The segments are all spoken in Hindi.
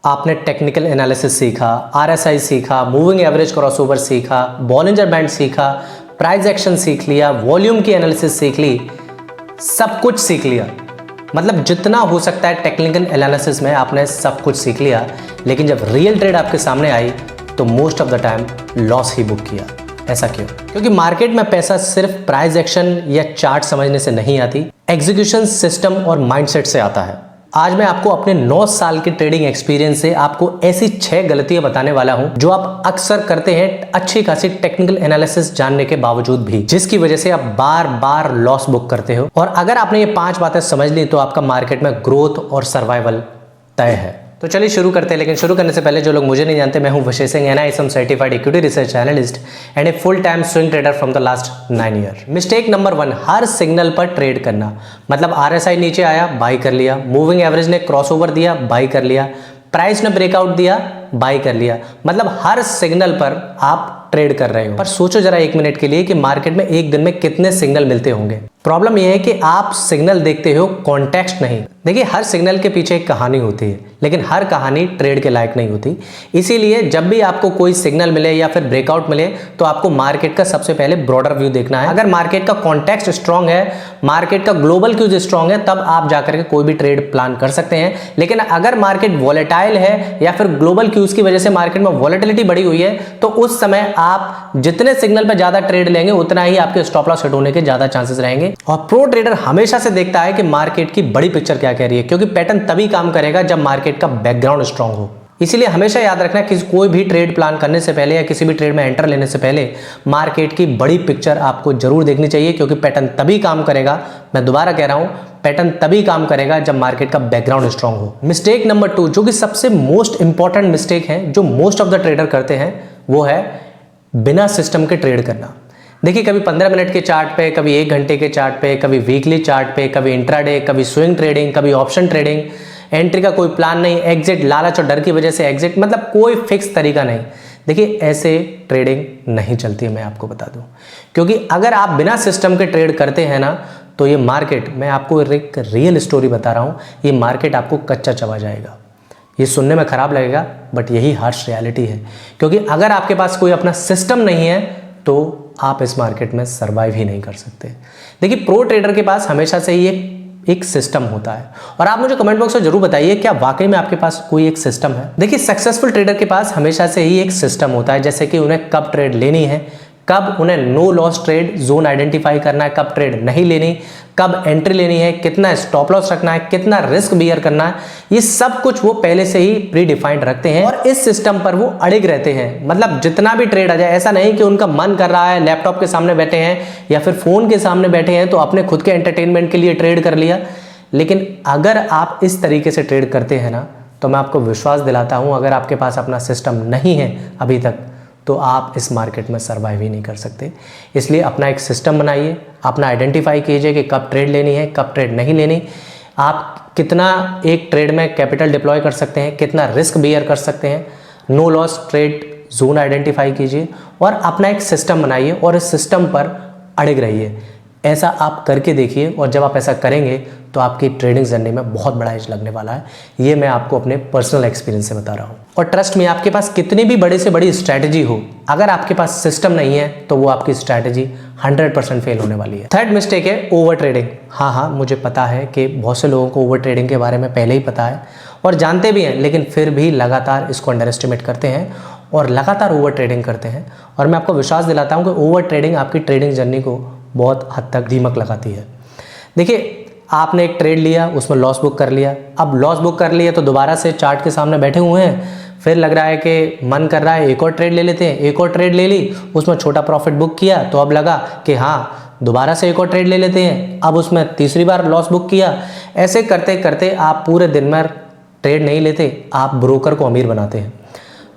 आपने टेक्निकल एनालिसिस सीखा, आरएसआई सीखा, मूविंग एवरेज क्रॉसओवर सीखा, बॉलिंजर बैंड सीखा, प्राइस एक्शन सीख लिया, वॉल्यूम की एनालिसिस सीख ली, सब कुछ सीख लिया। मतलब जितना हो सकता है टेक्निकल एनालिसिस में आपने सब कुछ सीख लिया, लेकिन जब रियल ट्रेड आपके सामने आई तो most of the time loss he book किया। ऐसा क्यों? क्योंकि मार्केट में पैसा सिर्फ प्राइस एक्शन या चार्ट समझने से नहीं आती, एग्जीक्यूशन सिस्टम और माइंडसेट से आता है। आज मैं आपको अपने 9 साल के ट्रेडिंग एक्सपीरियंस से आपको ऐसी 6 गलतियां बताने वाला हूं जो आप अक्सर करते हैं अच्छी खासी टेक्निकल एनालिसिस जानने के बावजूद भी, जिसकी वजह से आप बार बार लॉस बुक करते हो। और अगर आपने ये 5 बातें समझ ली तो आपका मार्केट में ग्रोथ और सर्वाइवल तय है। तो चलिए शुरू करते हैं। लेकिन शुरू करने से पहले जो लोग मुझे नहीं जानते, मैं हूं Vishesh Singh, NISM certified equity research analyst and a full time swing trader from the last 9 year. Mistake number 1, हर सिग्नल पर ट्रेड करना। मतलब RSI नीचे आया, बाई कर लिया, मूविंग एवरेज ने क्रॉसओवर दिया, बाई कर लिया, प्राइस ने ब्रेकआउट दिया, बाई कर लिया। मतलब हर सिग्नल पर आप ट्रेड कर रहे हो। पर सोचो जरा 1 मिनट के लिए कि मार्केट में एक दिन में कितने सिग्नल मिलते होंगे। प्रॉब्लम यह है कि आप सिग्नल देखते हो, कॉन्टेक्स्ट नहीं। देखिए, हर सिग्नल के पीछे एक कहानी होती है, लेकिन हर कहानी ट्रेड के लायक नहीं होती। इसीलिए जब भी आपको कोई सिग्नल मिले या फिर ब्रेकआउट मिले तो आपको मार्केट का सबसे पहले ब्रॉडर व्यू देखना है। अगर मार्केट का कॉन्टेक्स्ट स्ट्रांग है, मार्केट का ग्लोबल क्यूज स्ट्रांग है, तब आप जाकर के कोई भी ट्रेड प्लान कर सकते हैं। लेकिन अगर मार्केट वॉलेटाइल है या फिर ग्लोबल क्यूज की वजह से मार्केट में वॉलेटिलिटी बढ़ी हुई है, तो उस समय आप जितने सिग्नल पर ज्यादा ट्रेड लेंगे उतना ही आपके स्टॉप लॉस हिट होने के ज्यादा चांसेस रहेंगे। और प्रो ट्रेडर हमेशा से देखता है कि मार्केट की बड़ी पिक्चर क्या कह रही है, क्योंकि पैटर्न तभी काम करेगा जब मार्केट का बैकग्राउंड स्ट्रांग हो। इसीलिए हमेशा याद रखना कि कोई भी ट्रेड प्लान करने से पहले या किसी भी ट्रेड में एंटर लेने से पहले मार्केट की बड़ी पिक्चर आपको जरूर देखनी चाहिए, क्योंकि पैटर्न तभी काम करेगा। मैं दोबारा कह रहा हूं, पैटर्न तभी काम करेगा जब मार्केट का बैकग्राउंड स्ट्रांग हो। मिस्टेक नंबर 2, जो कि सबसे मोस्ट इंपॉर्टेंट मिस्टेक है जो मोस्ट ऑफ द ट्रेडर करते हैं, वो है बिना सिस्टम के ट्रेड करना। देखिए, कभी 15 मिनट के चार्ट पे, कभी 1 घंटे के चार्ट पे, कभी वीकली चार्ट पे, कभी इंट्राडे, कभी स्विंग ट्रेडिंग, कभी ऑप्शन ट्रेडिंग, एंट्री का कोई प्लान नहीं, एग्जिट लालच और डर की वजह से एग्जिट, मतलब कोई फिक्स तरीका नहीं। देखिए, ऐसे ट्रेडिंग नहीं चलती है, मैं आपको बता दूं। क्योंकि अगर आप बिना सिस्टम के ट्रेड करते हैं ना, तो ये मार्केट, मैं आपको एक रियल स्टोरी बता रहा हूं, ये मार्केट आपको कच्चा चबा जाएगा। ये सुनने में खराब लगेगा, बट यही हार्श रियलिटी है। क्योंकि अगर आपके पास कोई अपना सिस्टम नहीं है तो आप इस मार्केट में सर्वाइव ही नहीं कर सकते। देखिए, प्रो ट्रेडर के पास हमेशा से ही एक सिस्टम होता है। और आप मुझे कमेंट बॉक्स में जरूर बताइए, क्या वाकई में आपके पास कोई एक सिस्टम है? देखिए, सक्सेसफुल ट्रेडर के पास हमेशा से ही एक सिस्टम होता है, जैसे कि उन्हें कब ट्रेड लेनी है, कब उन्हें no loss trade zone identify करना है, कब ट्रेड नहीं लेनी, कब एंट्री लेनी है, कितना स्टॉप लॉस रखना है, कितना रिस्क बियर करना है। ये सब कुछ वो पहले से ही प्री डिफाइंड रखते हैं और इस सिस्टम पर वो अड़िग रहते हैं। मतलब जितना भी ट्रेड आ जाए, ऐसा नहीं कि उनका मन कर रहा है, लैपटॉप के सामने बैठे हैं या फिर फोन के सामने बैठे हैं तो अपने खुद के एंटरटेनमेंट के लिए ट्रेड कर लिया। लेकिन अगर आप इस तरीके से ट्रेड करते हैं ना, तो मैं आपको विश्वास दिलाता हूं, अगर आपके पास अपना सिस्टम नहीं है अभी तक, तो आप इस मार्केट में सर्वाइव ही नहीं कर सकते। इसलिए अपना एक सिस्टम बनाइए, अपना आइडेंटिफाई कीजिए कि कब ट्रेड लेनी है, कब ट्रेड नहीं लेनी, आप कितना एक ट्रेड में कैपिटल डिप्लॉय कर सकते हैं, कितना रिस्क बियर कर सकते हैं, no loss trade zone identify कीजिए और अपना एक सिस्टम बनाइए और इस सिस्टम पर अड़िग रहिए। ऐसा आप करके देखिए और जब आप ऐसा करेंगे तो आपकी ट्रेडिंग जर्नी में बहुत बड़ा एज लगने वाला है। ये मैं आपको अपने पर्सनल एक्सपीरियंस से बता रहा हूँ। और ट्रस्ट में, आपके पास कितनी भी बड़ी से बड़ी स्ट्रैटेजी हो, अगर आपके पास सिस्टम नहीं है तो वो आपकी स्ट्रैटेजी 100% फेल होने वाली है। थर्ड मिस्टेक है ओवर ट्रेडिंग। हाँ, मुझे पता है कि बहुत से लोगों को ओवर ट्रेडिंग के बारे में पहले ही पता है और जानते भी हैं, लेकिन फिर भी लगातार इसको अंडर एस्टिमेट करते हैं और लगातार ओवर ट्रेडिंग करते हैं। और मैं आपको विश्वास दिलाता हूँ कि ओवर ट्रेडिंग आपकी ट्रेडिंग जर्नी को बहुत हद तक दीमक लगाती है। देखिए, आपने एक ट्रेड लिया, उसमें लॉस बुक कर लिया। अब लॉस बुक कर लिया तो दोबारा से चार्ट के सामने बैठे हुए हैं, फिर लग रहा है कि मन कर रहा है एक और ट्रेड ले लेते हैं। एक और ट्रेड ले ली, उसमें छोटा प्रॉफिट बुक किया, तो अब लगा कि हाँ दोबारा से एक और ट्रेड ले लेते हैं। अब उसमें तीसरी बार लॉस बुक किया। ऐसे करते करते आप पूरे दिन में ट्रेड नहीं लेते, आप ब्रोकर को अमीर बनाते हैं।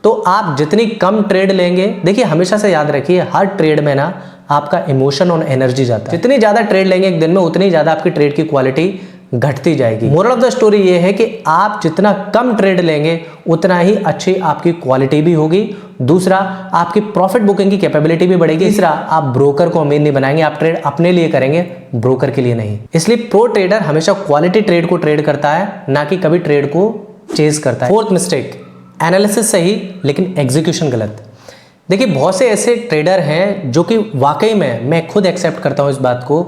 तो आप जितनी कम ट्रेड लेंगे, देखिए हमेशा से याद रखिए, हर ट्रेड में ना आपका इमोशन और एनर्जी जाता है। जितनी ज़्यादा ट्रेड लेंगे एक दिन में, उतनी ज़्यादा आपकी ट्रेड की क्वालिटी घटती जाएगी। मोरल ऑफ द स्टोरी ये है कि आप जितना कम ट्रेड लेंगे उतना ही अच्छी आपकी क्वालिटी भी होगी। दूसरा, आपकी प्रॉफिट बुकिंग की कैपेबिलिटी भी बढ़ेगी। तीसरा, आप ब्रोकर को अमीर नहीं बनाएंगे, आप ट्रेड अपने लिए करेंगे, ब्रोकर के लिए नहीं। इसलिए प्रो ट्रेडर हमेशा क्वालिटी ट्रेड को ट्रेड करता है, ना कि कभी ट्रेड को चेज करता है। फोर्थ मिस्टेक, एनालिसिस सही लेकिन एग्जीक्यूशन गलत। देखिए बहुत से ऐसे ट्रेडर हैं जो कि वाकई में, मैं खुद एक्सेप्ट करता हूँ इस बात को,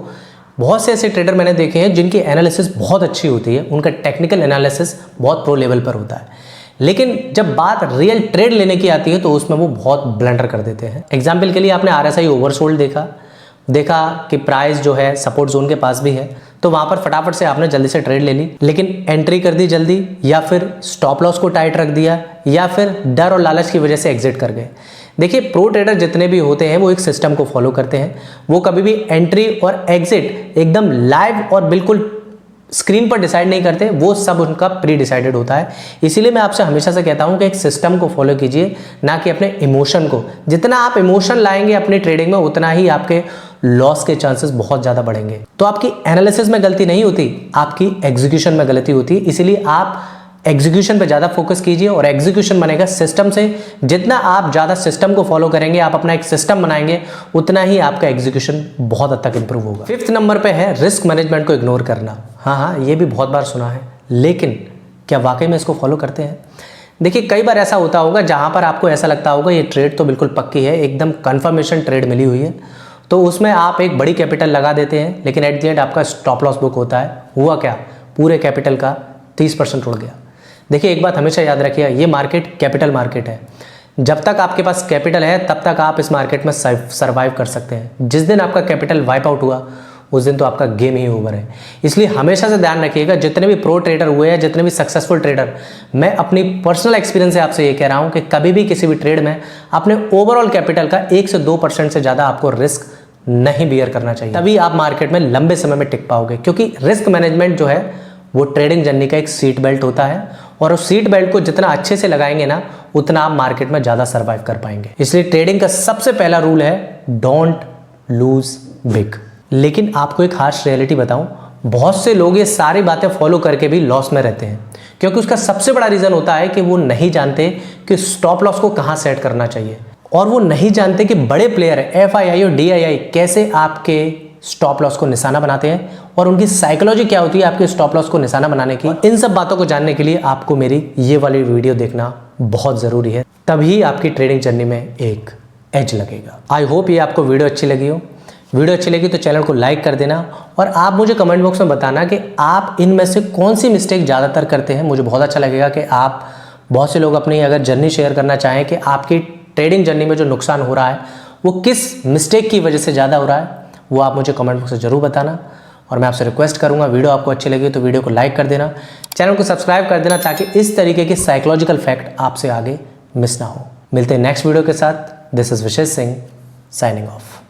बहुत से ऐसे ट्रेडर मैंने देखे हैं जिनकी एनालिसिस बहुत अच्छी होती है, उनका टेक्निकल एनालिसिस बहुत प्रो लेवल पर होता है, लेकिन जब बात रियल ट्रेड लेने की आती है तो उसमें वो बहुत ब्लंडर कर देते हैं। एग्जाम्पल के लिए आपने RSI ओवरसोल्ड देखा कि प्राइस जो है सपोर्ट जोन के पास भी है, तो वहाँ पर फटाफट से आपने जल्दी से ट्रेड ले ली, लेकिन एंट्री कर दी जल्दी, या फिर स्टॉप लॉस को टाइट रख दिया, या फिर डर और लालच की वजह से एग्जिट कर गए। देखिए प्रो ट्रेडर जितने भी होते हैं वो एक सिस्टम को फॉलो करते हैं, वो कभी भी एंट्री और एग्जिट एकदम लाइव और बिल्कुल स्क्रीन पर डिसाइड नहीं करते, वो सब उनका प्री डिसाइडेड होता है। इसीलिए मैं आपसे हमेशा से कहता हूं कि एक सिस्टम को फॉलो कीजिए, ना कि अपने इमोशन को। जितना आप इमोशन लाएंगे अपनी ट्रेडिंग में उतना ही आपके लॉस के चांसेस बहुत ज़्यादा बढ़ेंगे। तो आपकी एनालिसिस में गलती नहीं होती, आपकी एग्जीक्यूशन में गलती होती है। इसीलिए आप एग्जीक्यूशन पे ज़्यादा फोकस कीजिए, और एग्जीक्यूशन बनेगा सिस्टम से। जितना आप ज़्यादा सिस्टम को फॉलो करेंगे, आप अपना एक सिस्टम बनाएंगे, उतना ही आपका एग्जीक्यूशन बहुत हद तक इंप्रूव होगा। 5th नंबर पे है रिस्क मैनेजमेंट को इग्नोर करना। हाँ, ये भी बहुत बार सुना है, लेकिन क्या वाकई में इसको फॉलो करते हैं? देखिए कई बार ऐसा होता होगा जहाँ पर आपको ऐसा लगता होगा ये ट्रेड तो बिल्कुल पक्की है, एकदम कन्फर्मेशन ट्रेड मिली हुई है, तो उसमें आप एक बड़ी कैपिटल लगा देते हैं, लेकिन एट द एंड आपका स्टॉप लॉस बुक होता है। हुआ क्या? पूरे कैपिटल का 30% उड़ गया। देखिए एक बात हमेशा याद रखिए, ये मार्केट कैपिटल मार्केट है। जब तक आपके पास कैपिटल है तब तक आप इस मार्केट में सर्वाइव कर सकते हैं। जिस दिन आपका कैपिटल वाइप आउट हुआ उस दिन तो आपका गेम ही ओवर है। इसलिए हमेशा से ध्यान रखिएगा, जितने भी प्रो ट्रेडर हुए हैं, जितने भी सक्सेसफुल ट्रेडर, मैं अपनी पर्सनल एक्सपीरियंस से आपसे ये कह रहा हूँ कि कभी भी किसी भी ट्रेड में अपने ओवरऑल कैपिटल का 1 से 2% से ज़्यादा आपको रिस्क नहीं बियर करना चाहिए। तभी आप मार्केट में लंबे समय में टिक पाओगे, क्योंकि रिस्क मैनेजमेंट जो है वो ट्रेडिंग जर्नी का एक सीट बेल्ट होता है, और उस सीट बेल्ट को जितना अच्छे से लगाएंगे ना, उतना आप मार्केट में ज़्यादा सर्वाइव कर पाएंगे। इसलिए ट्रेडिंग का सबसे पहला रूल है डोंट लूज बिग। लेकिन आपको एक हार्श रियलिटी बताऊं, बहुत से लोग ये सारी बातें फॉलो करके भी लॉस में रहते हैं, क्योंकि उसका सबसे बड़ा रीज़न होता है कि वो नहीं जानते कि स्टॉप लॉस को कहाँ सेट करना चाहिए, और वो नहीं जानते कि बड़े प्लेयर FII और DII कैसे आपके स्टॉप लॉस को निशाना बनाते हैं, और उनकी साइकोलॉजी क्या होती है आपके स्टॉप लॉस को निशाना बनाने की। इन सब बातों को जानने के लिए आपको मेरी ये वाली वीडियो देखना बहुत ज़रूरी है, तभी आपकी ट्रेडिंग जर्नी में एक एज लगेगा। आई होप ये आपको वीडियो अच्छी लगी हो। वीडियो अच्छी लगी तो चैनल को लाइक कर देना, और आप मुझे कमेंट बॉक्स में बताना कि आप इनमें से कौन सी मिस्टेक ज़्यादातर करते हैं। मुझे बहुत अच्छा लगेगा कि आप, बहुत से लोग अपनी अगर जर्नी शेयर करना चाहें कि आपकी ट्रेडिंग जर्नी में जो नुकसान हो रहा है वो किस मिस्टेक की वजह से ज़्यादा हो रहा है, वो आप मुझे कमेंट बॉक्स में ज़रूर बताना। और मैं आपसे रिक्वेस्ट करूंगा, वीडियो आपको अच्छी लगी तो वीडियो को लाइक कर देना, चैनल को सब्सक्राइब कर देना, ताकि इस तरीके के साइकोलॉजिकल फैक्ट आपसे आगे मिस ना हो। मिलते हैं नेक्स्ट वीडियो के साथ। This is Vishesh Singh signing of.